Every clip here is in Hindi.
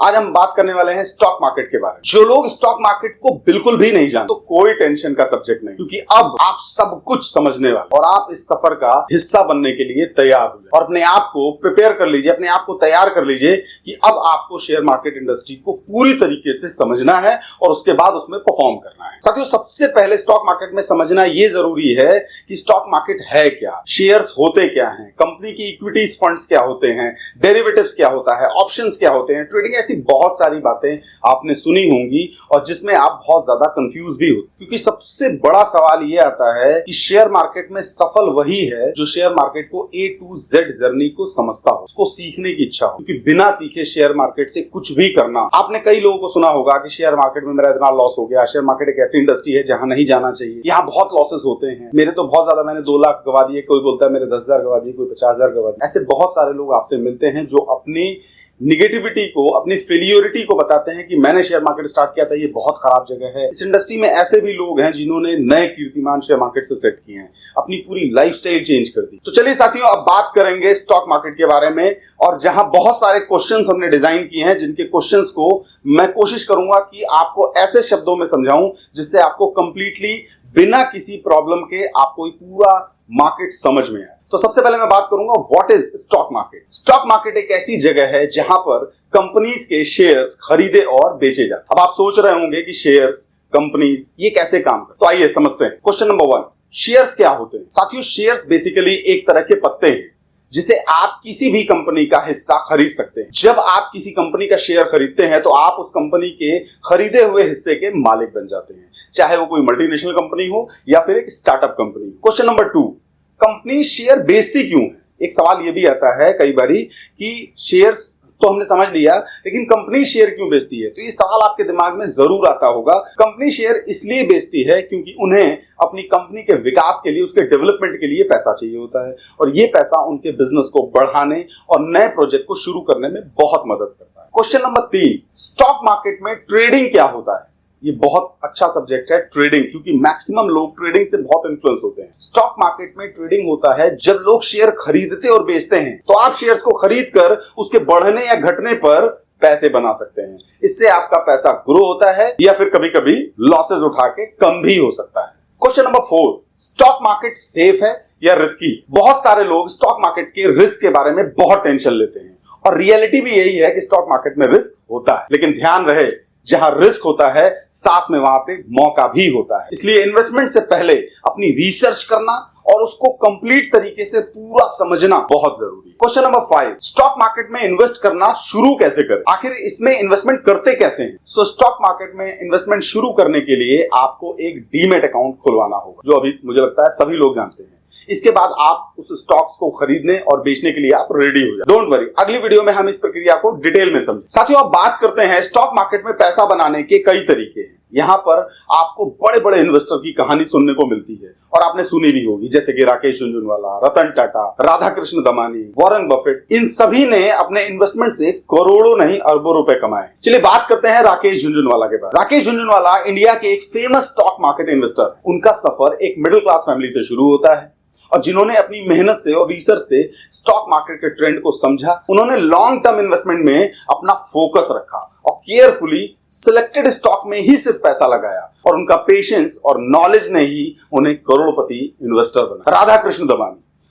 आज हम बात करने वाले हैं स्टॉक मार्केट के बारे में। जो लोग स्टॉक मार्केट को बिल्कुल भी नहीं जानते तो कोई टेंशन का सब्जेक्ट नहीं, क्योंकि अब आप सब कुछ समझने वाले और आप इस सफर का हिस्सा बनने के लिए तैयार हो जाए और अपने आप को प्रिपेयर कर लीजिए, अपने आप को तैयार कर लीजिए कि अब आपको शेयर मार्केट इंडस्ट्री को पूरी तरीके से समझना है और उसके बाद उसमें परफॉर्म करना है। साथियों, सबसे पहले स्टॉक मार्केट में समझना यह जरूरी है कि स्टॉक मार्केट है क्या, शेयर्स होते क्या हैं, कंपनी की इक्विटीज फंड्स क्या होते हैं, डेरिवेटिव्स क्या होता है, ऑप्शंस क्या होते हैं, ट्रेडिंग, ऐसी बहुत सारी बातें आपने सुनी होंगी और जिसमें आप बहुत ज्यादा कंफ्यूज भी हो। क्योंकि सबसे बड़ा सवाल यह आता है कि शेयर मार्केट में सफल वही है जो शेयर मार्केट को A to Z जर्नी को समझता हो, उसको सीखने की इच्छा हो। क्योंकि बिना सीखे शेयर मार्केट से कुछ भी करना, आपने कई लोगों को सुना होगा कि शेयर मार्केट में मेरा इतना लॉस हो गया, शेयर मार्केट एक ऐसी इंडस्ट्री है जहां नहीं जाना चाहिए, यहाँ बहुत लॉसेस होते हैं, मेरे तो बहुत ज्यादा, मैंने 2 लाख गवा दिए, कोई बोलता है मेरे 10,000 गवा दिए, कोई 50,000 गवा दिए। ऐसे बहुत सारे लोग आपसे मिलते हैं जो अपनी निगेटिविटी को, अपनी फेलियोरिटी को बताते हैं कि मैंने शेयर मार्केट स्टार्ट किया था, ये बहुत खराब जगह है। इस इंडस्ट्री में ऐसे भी लोग हैं जिन्होंने नए कीर्तिमान शेयर मार्केट से सेट किए हैं, अपनी पूरी लाइफस्टाइल चेंज कर दी। तो चलिए साथियों, अब बात करेंगे स्टॉक मार्केट के बारे में, और जहां बहुत सारे क्वेश्चंस हमने डिजाइन किए हैं, जिनके क्वेश्चंस को मैं कोशिश करूंगा कि आपको ऐसे शब्दों में समझाऊं जिससे आपको कंप्लीटली बिना किसी प्रॉब्लम के आपको पूरा मार्केट समझ में आए। तो सबसे पहले मैं बात करूंगा what is stock market. Stock market एक ऐसी जगह है जहां पर कंपनीज के शेयर्स खरीदे और बेचे जाते हैं। अब आप सोच रहे होंगे कि शेयर्स, कंपनीज, ये कैसे काम करते हैं, तो आइए समझते हैं। क्वेश्चन नंबर 1, शेयर्स क्या होते हैं? साथियों, शेयर्स बेसिकली एक तरह के पत्ते हैं जिसे आप किसी भी कंपनी का हिस्सा खरीद सकते हैं। जब आप किसी कंपनी का शेयर खरीदते हैं तो आप उस कंपनी के खरीदे हुए हिस्से के मालिक बन जाते हैं, चाहे वो कोई मल्टीनेशनल कंपनी हो या फिर एक startup company. Question number 2, company share बेचती क्यों है? एक सवाल यह भी आता है कई बारी कि शेयर्स तो हमने समझ लिया, लेकिन कंपनी शेयर क्यों बेचती है? तो ये सवाल आपके दिमाग में जरूर आता होगा। कंपनी शेयर इसलिए बेचती है क्योंकि उन्हें अपनी कंपनी के विकास के लिए, उसके डेवलपमेंट के लिए पैसा चाहिए होता है, और ये पैसा उनके बिजनेस को बढ़ाने और नए प्रोजेक्ट को शुरू करने में बहुत मदद करता है। क्वेश्चन नंबर 3, स्टॉक मार्केट में ट्रेडिंग क्या होता है? ये बहुत अच्छा सब्जेक्ट है ट्रेडिंग, क्योंकि मैक्सिमम लोग ट्रेडिंग से बहुत इन्फ्लुएंस होते हैं। स्टॉक मार्केट में ट्रेडिंग होता है जब लोग शेयर खरीदते और बेचते हैं, तो आप शेयर्स को खरीद कर उसके बढ़ने या घटने पर पैसे बना सकते हैं। इससे आपका पैसा ग्रो होता है या फिर कभी कभी लॉसेज उठा के कम भी हो सकता है। Question number 4, stock market safe है या रिस्की? बहुत सारे लोग स्टॉक मार्केट के रिस्क के बारे में बहुत टेंशन लेते हैं, और रियलिटी भी यही है कि स्टॉक मार्केट में रिस्क होता है, लेकिन ध्यान रहे, जहां रिस्क होता है साथ में वहां पे मौका भी होता है। इसलिए इन्वेस्टमेंट से पहले अपनी रिसर्च करना और उसको कंप्लीट तरीके से पूरा समझना बहुत जरूरी है। क्वेश्चन नंबर 5, स्टॉक मार्केट में इन्वेस्ट करना शुरू कैसे करें? आखिर इसमें इन्वेस्टमेंट करते कैसे हैं? स्टॉक मार्केट में इन्वेस्टमेंट शुरू करने के लिए आपको एक डीमैट अकाउंट खुलवाना होगा, जो अभी मुझे लगता है सभी लोग जानते हैं। इसके बाद आप उस स्टॉक्स को खरीदने और बेचने के लिए आप रेडी हो जाए। डोंट वरी, अगली वीडियो में हम इस प्रक्रिया को डिटेल में समझें। साथियों, अब बात करते हैं स्टॉक मार्केट में पैसा बनाने के कई तरीके हैं। यहाँ पर आपको बड़े बड़े इन्वेस्टर की कहानी सुनने को मिलती है, और आपने सुनी भी होगी, जैसे कि राकेश झुनझुनवाला, रतन टाटा, राधाकृष्ण दमानी, वॉरेन बफेट। इन सभी ने अपने इन्वेस्टमेंट से करोड़ों नहीं अरबों रुपए कमाए। चलिए बात करते हैं राकेश झुनझुनवाला के बारे में। राकेश झुनझुनवाला इंडिया के एक फेमस स्टॉक मार्केट इन्वेस्टर। उनका सफर एक मिडिल क्लास फैमिली से शुरू होता है, और जिन्होंने अपनी मेहनत से और रिसर्च से स्टॉक मार्केट के ट्रेंड को समझा, उन्होंने लॉन्ग टर्म इन्वेस्टमेंट में अपना फोकस रखा और केयरफुली सिलेक्टेड स्टॉक में ही सिर्फ पैसा लगाया, और उनका पेशेंस और नॉलेज ने ही उन्हें करोड़पति इन्वेस्टर बनाया।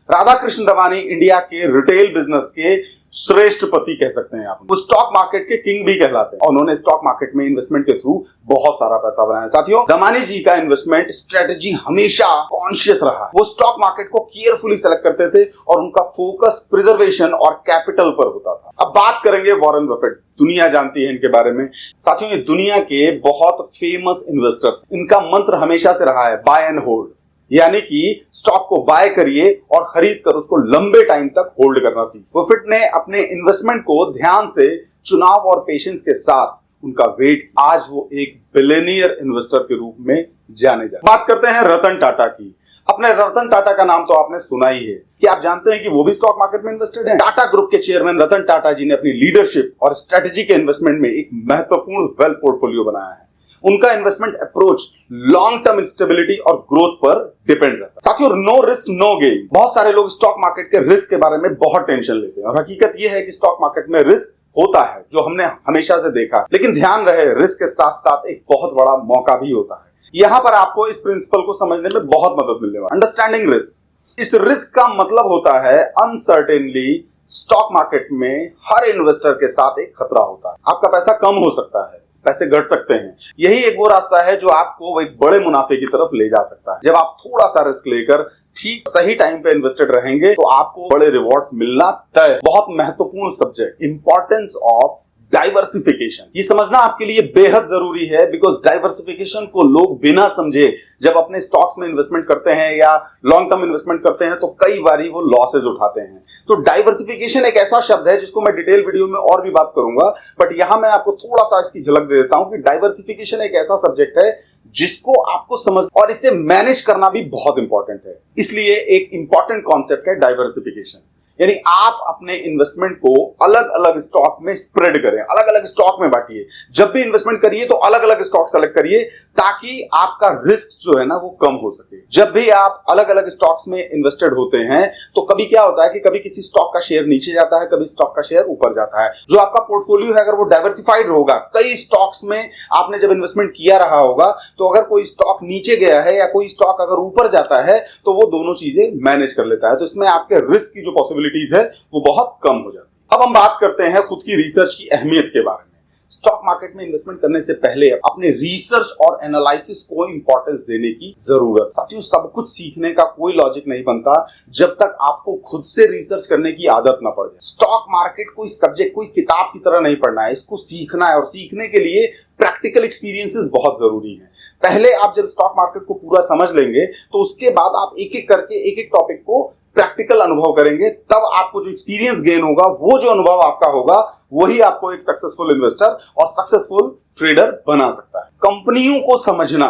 राधाकृष्ण दमानी इंडिया के रिटेल बिजनेस के श्रेष्ठ पति कह सकते हैं आप। वो स्टॉक मार्केट के किंग भी कहलाते हैं, और उन्होंने स्टॉक मार्केट में इन्वेस्टमेंट के थ्रू बहुत सारा पैसा बनाया। साथियों, दमानी जी का इन्वेस्टमेंट स्ट्रेटेजी हमेशा कॉन्शियस रहा। वो स्टॉक मार्केट को केयरफुली सेलेक्ट करते थे और उनका फोकस प्रिजर्वेशन और कैपिटल पर होता था। अब बात करेंगे वॉरेन बफेट। दुनिया जानती है इनके बारे में। साथियों, ये दुनिया के बहुत फेमस इन्वेस्टर्स, इनका मंत्र हमेशा से रहा है बाय एंड होल्ड, यानी कि स्टॉक को बाय करिए और खरीद कर उसको लंबे टाइम तक होल्ड करना सीखिए। बफेट ने अपने इन्वेस्टमेंट को ध्यान से, चुनाव और पेशेंस के साथ उनका वेट, आज वो एक बिलियनियर इन्वेस्टर के रूप में जाने जाते। बात करते हैं रतन टाटा की। अपने रतन टाटा का नाम तो आपने सुना ही है। क्या आप जानते हैं कि वो भी स्टॉक मार्केट में इन्वेस्टेड हैं? टाटा ग्रुप के चेयरमैन रतन टाटा जी ने अपनी लीडरशिप और स्ट्रेटेजी के इन्वेस्टमेंट में एक महत्वपूर्ण वेल्थ पोर्टफोलियो बनाया है। उनका investment approach long term stability और ग्रोथ पर डिपेंड रहता है। साथियों, नो रिस्क नो गेन। बहुत सारे लोग स्टॉक मार्केट के रिस्क के बारे में बहुत टेंशन लेते हैं, और हकीकत यह है कि स्टॉक मार्केट में रिस्क होता है जो हमने हमेशा से देखा, लेकिन ध्यान रहे रिस्क के साथ साथ एक बहुत बड़ा मौका भी होता है। यहां पर आपको इस प्रिंसिपल को समझने में बहुत मदद मिलने वाली। Understanding risk. इस रिस्क का मतलब होता है अनसर्टेनली स्टॉक मार्केट में हर इन्वेस्टर के साथ एक खतरा होता है। आपका पैसा कम हो सकता है, पैसे घट सकते हैं। यही एक वो रास्ता है जो आपको एक बड़े मुनाफे की तरफ ले जा सकता है। जब आप थोड़ा सा रिस्क लेकर ठीक सही टाइम पे इन्वेस्टेड रहेंगे तो आपको बड़े रिवॉर्ड्स मिलना तय। बहुत महत्वपूर्ण सब्जेक्ट, इंपॉर्टेंस ऑफ डाइवर्सिफिकेशन। ये समझना आपके लिए बेहद जरूरी है, बिकॉज डाइवर्सिफिकेशन को लोग बिना समझे जब अपने स्टॉक्स में इन्वेस्टमेंट करते हैं या लॉन्ग टर्म इन्वेस्टमेंट करते हैं तो कई बार वो लॉसेज उठाते हैं। तो डाइवर्सिफिकेशन एक ऐसा शब्द है जिसको मैं डिटेल वीडियो में और भी बात करूंगा, बट यहां मैं आपको थोड़ा सा इसकी झलक दे देता हूं कि डाइवर्सिफिकेशन एक ऐसा सब्जेक्ट है जिसको आपको समझ और इसे मैनेज करना भी बहुत इंपॉर्टेंट है। इसलिए एक इंपॉर्टेंट कॉन्सेप्ट है डाइवर्सिफिकेशन, यानी आप अपने इन्वेस्टमेंट को अलग अलग स्टॉक में स्प्रेड करें, अलग अलग स्टॉक में बांटिए। जब भी इन्वेस्टमेंट करिए तो अलग अलग स्टॉक सेलेक्ट करिए ताकि आपका रिस्क जो है ना वो कम हो सके। जब भी आप अलग अलग स्टॉक्स में इन्वेस्टेड होते हैं तो कभी क्या होता है कि कभी किसी स्टॉक का शेयर नीचे जाता है, कभी स्टॉक का शेयर ऊपर जाता है। जो आपका पोर्टफोलियो है अगर वो डाइवर्सिफाइड होगा, कई स्टॉक्स में आपने जब इन्वेस्टमेंट किया रहा होगा, तो अगर कोई स्टॉक नीचे गया है या कोई स्टॉक अगर ऊपर जाता है तो वो दोनों चीजें मैनेज कर लेता है। तो इसमें आपके रिस्क की जो पॉसिबिलिटीज है वो बहुत कम हो जाती है। अब हम बात करते हैं खुद की रिसर्च की अहमियत के बारे में। स्टॉक मार्केट में इन्वेस्टमेंट करने से पहले अपने रिसर्च और एनालिसिस को इंपॉर्टेंस देने की जरूरत। साथियों, सब कुछ सीखने का कोई लॉजिक नहीं बनता जब तक आपको खुद से रिसर्च करने की आदत ना पड़ जाए। स्टॉक मार्केट कोई सब्जेक्ट, कोई किताब की तरह नहीं पढ़ना है, इसको सीखना है और सीखने के लिए प्रैक्टिकल एक्सपीरियंसेस बहुत जरूरी है। पहले आप जब स्टॉक मार्केट को पूरा समझ लेंगे तो उसके बाद आप एक एक करके एक एक टॉपिक को प्रैक्टिकल अनुभव करेंगे, तब आपको जो एक्सपीरियंस गेन होगा, वो जो अनुभव आपका होगा, वही आपको एक सक्सेसफुल इन्वेस्टर और सक्सेसफुल ट्रेडर बना सकता है। कंपनियों को समझना।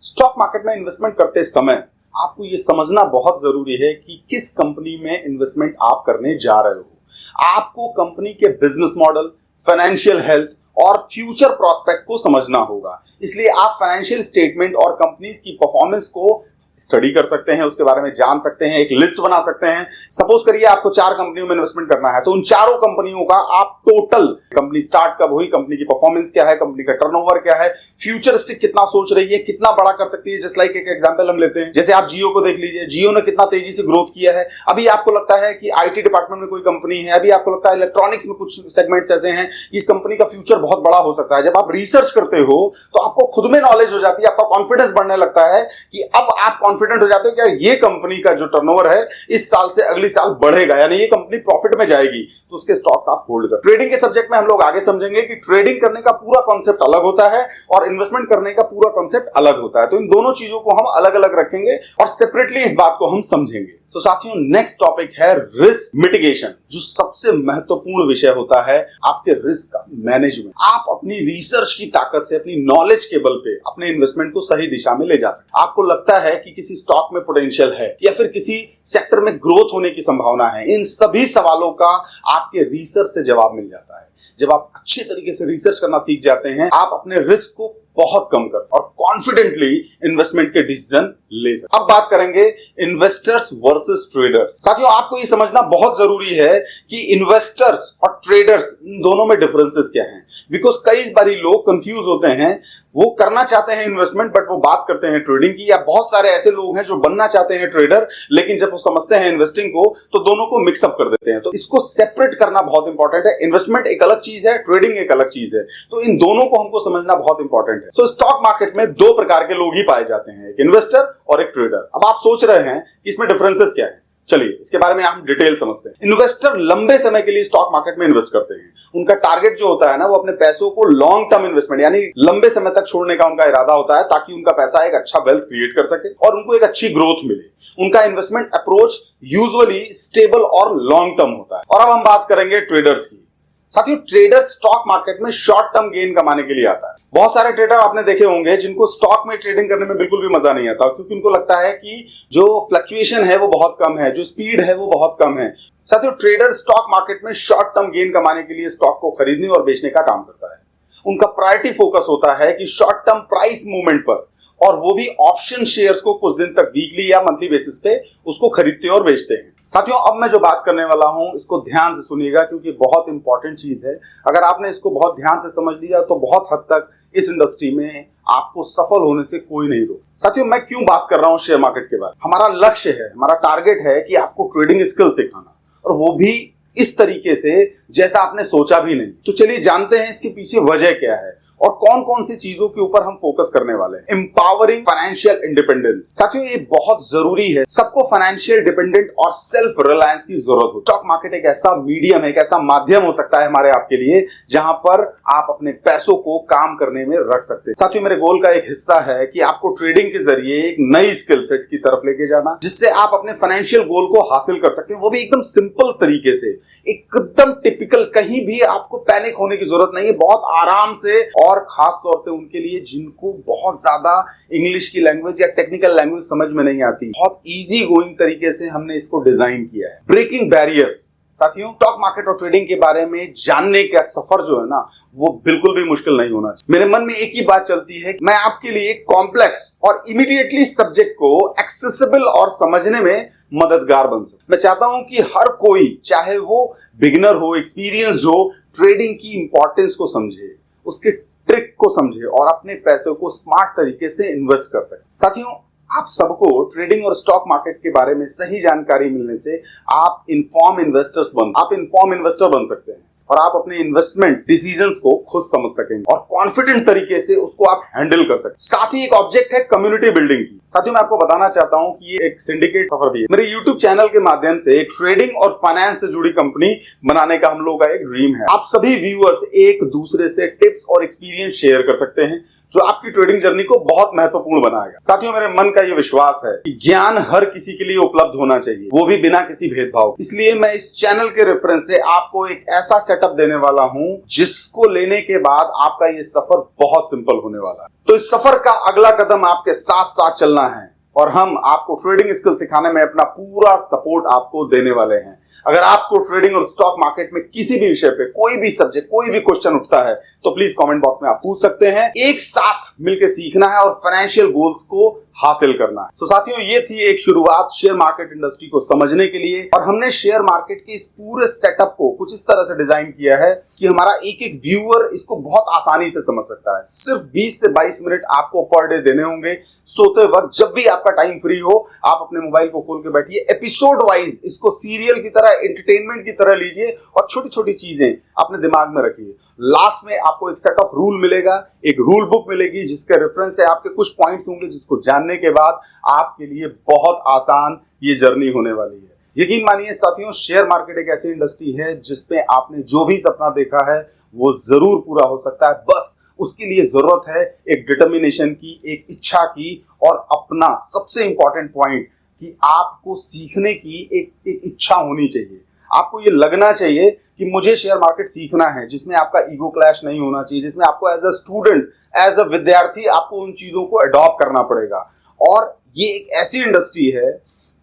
स्टॉक मार्केट में इन्वेस्टमेंट करते समय आपको यह समझना बहुत जरूरी है कि किस कंपनी में इन्वेस्टमेंट आप करने जा रहे हो। आपको कंपनी के बिजनेस मॉडल, फाइनेंशियल हेल्थ और फ्यूचर प्रोस्पेक्ट को समझना होगा। इसलिए आप फाइनेंशियल स्टेटमेंट और कंपनीज की परफॉर्मेंस को स्टडी कर सकते हैं, उसके बारे में जान सकते हैं, एक लिस्ट बना सकते हैं। सपोज करिए आपको 4 कंपनियों में इन्वेस्टमेंट करना है, तो उन चारों कंपनियों का आप टोटल, कंपनी स्टार्ट कब हुई, कंपनी की परफॉर्मेंस क्या है, कंपनी का टर्नओवर क्या है, फ्यूचरिस्टिक कितना सोच रही है, कितना बड़ा कर सकती है। जस्ट लाइक एक एग्जांपल हम लेते हैं, जैसे आप जियो को देख लीजिए, जियो ने कितना तेजी से ग्रोथ किया है। अभी आपको लगता है कि आईटी डिपार्टमेंट में कोई कंपनी है, अभी आपको लगता है इलेक्ट्रॉनिक्स में कुछ सेगमेंट्स ऐसे हैं, इस कंपनी का फ्यूचर बहुत बड़ा हो सकता है। जब आप रिसर्च करते हो तो आपको खुद में नॉलेज हो जाती है, आपका कॉन्फिडेंस बढ़ने लगता है कि अब आप कॉन्फिडेंट हो जाते हो कि ये कंपनी का जो टर्नओवर है इस साल से अगली साल बढ़ेगा, यानी ये कंपनी प्रॉफिट में जाएगी, तो उसके स्टॉक्स आप होल्ड कर। ट्रेडिंग के सब्जेक्ट में हम लोग आगे समझेंगे कि ट्रेडिंग करने का पूरा कॉन्सेप्ट अलग होता है और इन्वेस्टमेंट करने का पूरा कॉन्सेप्ट अलग होता है। तो इन दोनों चीजों को हम अलग अलग रखेंगे और सेपरेटली इस बात को हम समझेंगे। तो साथियों, नेक्स्ट टॉपिक है रिस्क मिटिगेशन, जो सबसे महत्वपूर्ण विषय होता है आपके रिस्क का मैनेजमेंट। आप अपनी रिसर्च की ताकत से, अपनी नॉलेज के बल पे अपने इन्वेस्टमेंट को सही दिशा में ले जा सकते। आपको लगता है कि किसी स्टॉक में पोटेंशियल है या फिर किसी सेक्टर में ग्रोथ होने की संभावना है, इन सभी सवालों का आपके रिसर्च से जवाब मिल जाता है। जब आप अच्छे तरीके से रिसर्च करना सीख जाते हैं, आप अपने रिस्क को बहुत कम कर सकते और कॉन्फिडेंटली इन्वेस्टमेंट के डिसीजन ले सकते। अब बात करेंगे इन्वेस्टर्स वर्सेस ट्रेडर्स। साथियों, आपको ये समझना बहुत जरूरी है कि इन्वेस्टर्स और ट्रेडर्स, इन दोनों में डिफरेंसेस क्या हैं। बिकॉज कई बार लोग कंफ्यूज होते हैं, वो करना चाहते हैं इन्वेस्टमेंट बट वो बात करते हैं ट्रेडिंग की, या बहुत सारे ऐसे लोग हैं जो बनना चाहते हैं ट्रेडर लेकिन जब वो समझते हैं इन्वेस्टिंग को तो दोनों को मिक्सअप कर देते हैं। तो इसको सेपरेट करना बहुत इंपॉर्टेंट है। इन्वेस्टमेंट एक अलग चीज है, ट्रेडिंग एक अलग चीज है, तो इन दोनों को हमको समझना बहुत इंपॉर्टेंट है। सो स्टॉक मार्केट में 2 प्रकार के लोग ही पाए जाते हैं, एक इन्वेस्टर और एक ट्रेडर। अब आप सोच रहे हैं कि इसमें डिफरेंसेस क्या है, चलिए इसके बारे में हम डिटेल समझते हैं। इन्वेस्टर लंबे समय के लिए स्टॉक मार्केट में इन्वेस्ट करते हैं। उनका टारगेट जो होता है ना, वो अपने पैसों को लॉन्ग टर्म इन्वेस्टमेंट यानी लंबे समय तक छोड़ने का उनका इरादा होता है, ताकि उनका पैसा एक अच्छा वेल्थ क्रिएट कर सके और उनको एक अच्छी ग्रोथ मिले। उनका इन्वेस्टमेंट अप्रोच यूजुअली स्टेबल और लॉन्ग टर्म होता है। और अब हम बात करेंगे ट्रेडर्स की। साथियों, ट्रेडर स्टॉक मार्केट में शॉर्ट टर्म गेन कमाने के लिए आता है। बहुत सारे ट्रेडर आपने देखे होंगे जिनको स्टॉक में ट्रेडिंग करने में बिल्कुल भी मजा नहीं आता, क्योंकि उनको लगता है कि जो फ्लक्चुएशन है वो बहुत कम है, जो स्पीड है वो बहुत कम है। साथियों, ट्रेडर स्टॉक मार्केट में शॉर्ट टर्म गेन कमाने के लिए स्टॉक को खरीदने और बेचने का काम करता है। उनका प्रायोरिटी फोकस होता है कि शॉर्ट टर्म प्राइस मूवमेंट पर और वो भी ऑप्शन शेयर्स को कुछ दिन तक वीकली या मंथली बेसिस पे उसको खरीदते हैं और बेचते हैं। साथियों, अब मैं जो बात करने वाला हूं इसको ध्यान से सुनिएगा, क्योंकि बहुत इंपॉर्टेंट चीज है। अगर आपने इसको बहुत ध्यान से समझ लिया तो बहुत हद तक इस इंडस्ट्री में आपको सफल होने से कोई नहीं रोक। साथियों, मैं क्यों बात कर रहा हूं शेयर मार्केट के बारे में? हमारा लक्ष्य है, हमारा टारगेट है कि आपको ट्रेडिंग स्किल सिखाना, और वो भी इस तरीके से जैसा आपने सोचा भी नहीं। तो चलिए जानते हैं इसके पीछे वजह क्या है और कौन कौन सी चीजों के ऊपर हम फोकस करने वाले हैं। Empowering financial independence. साथियों, ये बहुत जरूरी है। सबको फाइनेंशियल डिपेंडेंट और सेल्फ रिलायंस की जरूरत हो। स्टॉक मार्केट एक ऐसा मीडियम है, एक ऐसा माध्यम हो सकता है हमारे आपके लिए, जहां पर आप अपने पैसों को काम करने में रख सकते हैं। साथियों, मेरे गोल का एक हिस्सा है कि आपको ट्रेडिंग के जरिए एक नई स्किल सेट की तरफ लेके जाना, जिससे आप अपने फाइनेंशियल गोल को हासिल कर सकते हैं, वो भी एकदम सिंपल तरीके से, एकदम टिपिकल। कहीं भी आपको पैनिक होने की जरूरत नहीं है। बहुत आराम से, और खास तौर से उनके लिए जिनको बहुत ज्यादा इंग्लिश की लैंग्वेज या टेक्निकल लैंग्वेज समझ में नहीं आती, बहुत इजी गोइंग तरीके से हमने इसको डिजाइन किया है। Breaking barriers. साथियों, स्टॉक मार्केट और ट्रेडिंग के बारे में जानने का सफर जो है ना, वो बिल्कुल भी मुश्किल नहीं होना चाहिए। मेरे मन में एक ही बात चलती है, मैं आपके लिए कॉम्प्लेक्स और इमीडिएटली सब्जेक्ट को एक्सेसिबल और समझने में मददगार बन सकूं। मैं चाहता हूं कि हर कोई, चाहे वो बिगिनर हो, एक्सपीरियंस हो, ट्रेडिंग की इंपॉर्टेंस को समझे, उसके ट्रिक को समझे और अपने पैसों को स्मार्ट तरीके से इन्वेस्ट कर सके। साथियों, आप सबको ट्रेडिंग और स्टॉक मार्केट के बारे में सही जानकारी मिलने से आप इन्फॉर्म इन्वेस्टर बन सकते हैं, और आप अपने इन्वेस्टमेंट डिसीजंस को खुद समझ सकेंगे और कॉन्फिडेंट तरीके से उसको आप हैंडल कर सकते हैं। साथ ही एक ऑब्जेक्ट है कम्युनिटी बिल्डिंग की। साथियों, मैं आपको बताना चाहता हूं कि ये एक सिंडिकेट सफर भी है। मेरे YouTube चैनल के माध्यम से एक ट्रेडिंग और फाइनेंस से जुड़ी कंपनी बनाने का हम लोग का एक ड्रीम है। आप सभी व्यूअर्स एक दूसरे से टिप्स और एक्सपीरियंस शेयर कर सकते हैं, जो आपकी ट्रेडिंग जर्नी को बहुत महत्वपूर्ण बनाएगा। साथियों, मेरे मन का ये विश्वास है कि ज्ञान हर किसी के लिए उपलब्ध होना चाहिए, वो भी बिना किसी भेदभाव। इसलिए मैं इस चैनल के रेफरेंस से आपको एक ऐसा सेटअप देने वाला हूं, जिसको लेने के बाद आपका ये सफर बहुत सिंपल होने वाला है। तो इस सफर का अगला कदम आपके साथ साथ चलना है, और हम आपको ट्रेडिंग स्किल सिखाने में अपना पूरा सपोर्ट आपको देने वाले हैं। अगर आपको ट्रेडिंग और स्टॉक मार्केट में किसी भी विषय पे कोई भी सब्जेक्ट, कोई भी क्वेश्चन उठता है, तो प्लीज कमेंट बॉक्स में आप पूछ सकते हैं। एक साथ मिलकर सीखना है और फाइनेंशियल गोल्स को हासिल करना है। तो साथियों, ये थी एक शुरुआत शेयर मार्केट इंडस्ट्री को समझने के लिए, और हमने शेयर मार्केट के इस पूरे सेटअप को कुछ इस तरह से डिजाइन किया है कि हमारा एक एक व्यूअर इसको बहुत आसानी से समझ सकता है। सिर्फ 20 से 22 मिनट आपको पर डे देने होंगे। सोते वक्त जब भी आपका टाइम फ्री हो, आप अपने मोबाइल को खोल के बैठिए, एपिसोड वाइज इसको सीरियल की तरह, एंटरटेनमेंट की तरह लीजिए, और छोटी छोटी चीजें अपने दिमाग में रखिए। लास्ट में आपको एक सेट ऑफ रूल मिलेगा, एक रूल बुक मिलेगी, जिसके रेफरेंस से आपके कुछ पॉइंट्स होंगे, जिसको जानने के बाद आपके लिए बहुत आसान ये जर्नी होने वाली है। यकीन मानिए साथियों, शेयर मार्केट एक ऐसी इंडस्ट्री है जिसमें आपने जो भी सपना देखा है वो जरूर पूरा हो सकता है। बस उसके लिए जरूरत है एक डिटर्मिनेशन की, एक इच्छा की, और अपना सबसे इंपॉर्टेंट पॉइंट कि आपको सीखने की एक इच्छा होनी चाहिए। आपको ये लगना चाहिए कि मुझे शेयर मार्केट सीखना है, जिसमें आपका ईगो क्लैश नहीं होना चाहिए, जिसमें आपको as a student, as a विद्यार्थी आपको उन चीजों को अडॉप्ट करना पड़ेगा। और ये एक ऐसी इंडस्ट्री है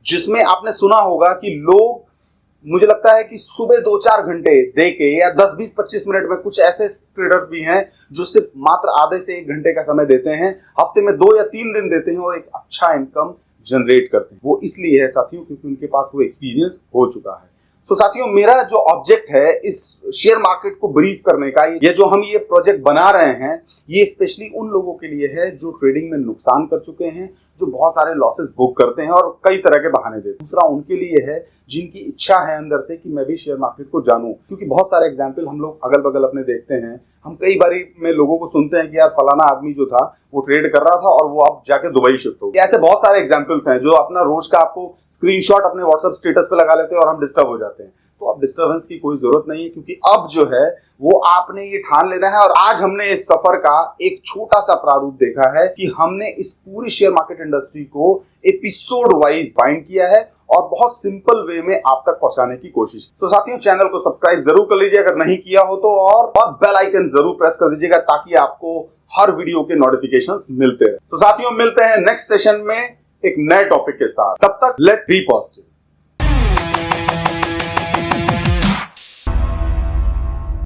जिसमें आपने सुना होगा कि लोग, मुझे लगता है कि सुबह 2-4 घंटे दे के या 10-20-25 मिनट में, कुछ ऐसे ट्रेडर्स भी हैं जो सिर्फ मात्र आधे से 1 घंटे का समय देते हैं, हफ्ते में 2 या 3 दिन देते हैं, और एक अच्छा इनकम जनरेट करते हैं। वो इसलिए है साथियों क्योंकि उनके पास वो एक्सपीरियंस हो चुका है। तो साथियों, मेरा जो ऑब्जेक्ट है इस शेयर मार्केट को ब्रीफ करने का, ये जो हम ये प्रोजेक्ट बना रहे हैं, ये स्पेशली उन लोगों के लिए है जो ट्रेडिंग में नुकसान कर चुके हैं, जो बहुत सारे लॉसेस बुक करते हैं और कई तरह के बहाने देते हैं। दूसरा उनके लिए है जिनकी इच्छा है अंदर से कि मैं भी शेयर मार्केट को जानूं, क्योंकि बहुत सारे एग्जाम्पल हम लोग अगल बगल अपने देखते हैं। हम कई बारी में लोगों को सुनते हैं कि यार फलाना आदमी जो था वो ट्रेड कर रहा था और वो अब जाके दुबई शिफ्ट हो गया। ऐसे बहुत सारे एग्जाम्पल्स हैं जो अपना रोज का आपको स्क्रीनशॉट अपने व्हाट्सएप स्टेटस पे लगा लेते हैं और हम डिस्टर्ब हो जाते हैं। तो अब डिस्टर्बेंस की कोई जरूरत नहीं है, क्योंकि अब जो है वो आपने ये ठान लेना है। और आज हमने इस सफर का एक छोटा सा प्रारूप देखा है कि हमने इस पूरी शेयर मार्केट इंडस्ट्री को एपिसोड वाइज फाइंड किया है और बहुत सिंपल वे में आप तक पहुंचाने की कोशिश। तो साथियों, चैनल को सब्सक्राइब जरूर कर लीजिए अगर नहीं किया हो तो, और बेल आइकन जरूर प्रेस कर दीजिएगा ताकि आपको हर वीडियो के नोटिफिकेशंस मिलते रहे। तो साथियों, मिलते हैं नेक्स्ट सेशन में एक नए टॉपिक के साथ। तब तक लेट्स बी पॉजिटिव।